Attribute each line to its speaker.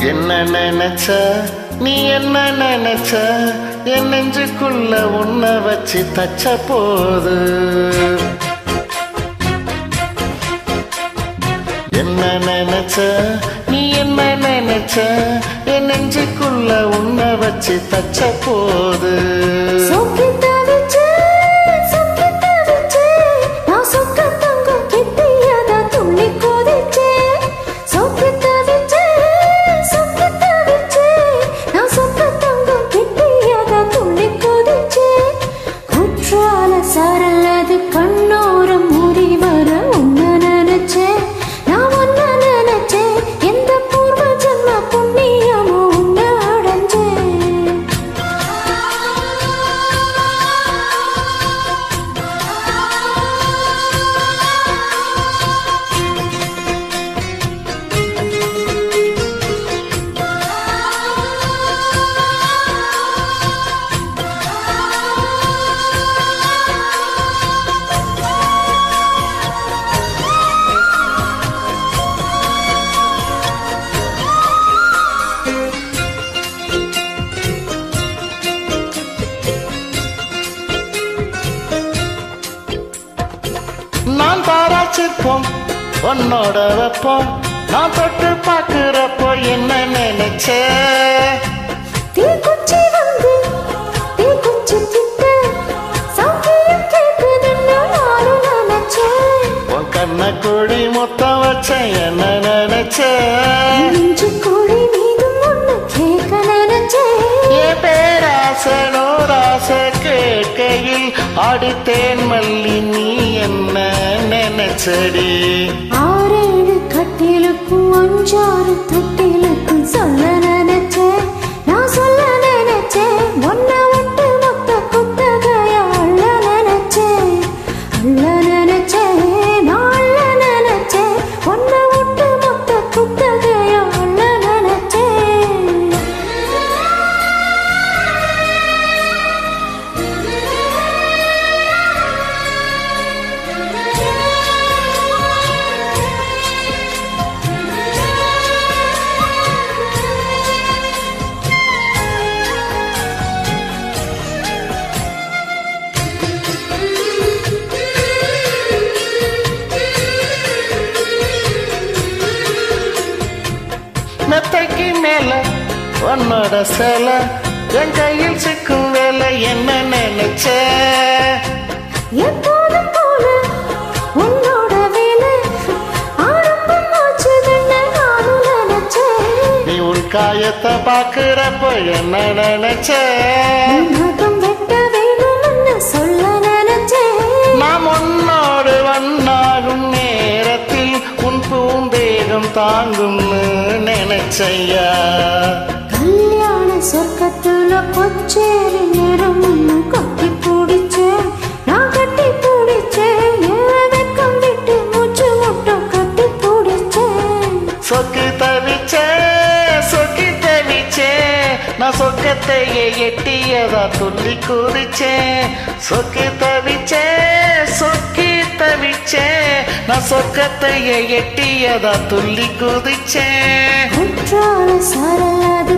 Speaker 1: என்ன நினைச்ச நீ என்ன நினைச்ச என் நெஞ்சுக்குள்ள உன்னை வச்சு தச்ச போது என்ன நினைச்ச நீ என்ன நினைச்ச என் நெஞ்சுக்குள்ள உன்னை வச்சு தச்ச போது நான் பாராச்சிருப்போம் உன்னோட வைப்போம் நான் தொட்டு பார்க்கிறப்போ என்ன நினைச்ச
Speaker 2: தீக்குச்சி வந்து தீக்குச்சி கிட்ட சௌக்கியம் கேட்குதுன்னு நானும் நினைச்சேன்
Speaker 1: உன் கண்ண கோழி மொத்தம் வச்ச என்ன நினைச்ச
Speaker 2: நெஞ்சு கோழி மீதும் ஒண்ணு கேட்க நினைச்சேன்
Speaker 1: என் பேராசனோ ராச கேட்கையில் ஆடித்தேன் மல்லி நீ என்ன நினைச்சடி
Speaker 2: 6-7 கட்டிலுக்கும் 5-6 தொட்டிலுக்கும் சொல்ல நினைச்சேன் நான் சொல்ல நினைச்சேன் ஒன்ன விட்டு மொத்த குத்தகையா அள்ள நினைச்சேன் நான் அள்ள நினைச்சேன் ஒன்ன விட்டு மொத்த குத்தகையா அள்ள நினைச்சேன்
Speaker 1: மெத்தைக்கு மேல உன்னோட சேலை என் கையில் சிக்கும் வேலை என்ன நினைச்ச
Speaker 2: எப்போதும் போல உன்னோட வேலை ஆரம்பமாச்சுதுன்னு நானும் நினைச்சேன்
Speaker 1: நீ உன் காயத்தை பாக்குறப்ப என்ன நினைச்ச
Speaker 2: நகம் வெட்ட வேணும்னு சொல்ல நினைச்சேன்
Speaker 1: நாம் உன்னோடு ஒன்னாகும் நேரத்தில் உன் பூந்தேகம் தாங்கும்னு நினைச்சையா
Speaker 2: கல்யாண சொர்க்கத்துல கொச்சேரி நேரம் கட்டி பிடிச்சேன் நான் கட்டி பிடிச்சேன் வெக்கம் விட்டு மூச்சு முட்டம் கட்டி பிடிச்சேன்
Speaker 1: சொக்கி தவிச்சே நான் சொக்கத்தையே எட்டியதா துள்ளி குதிச்சே சொக்கி தவிச்சே நான் சொக்கத்தையே எட்டியதா துள்ளி குதிச்சே
Speaker 2: குற்றால சரலாது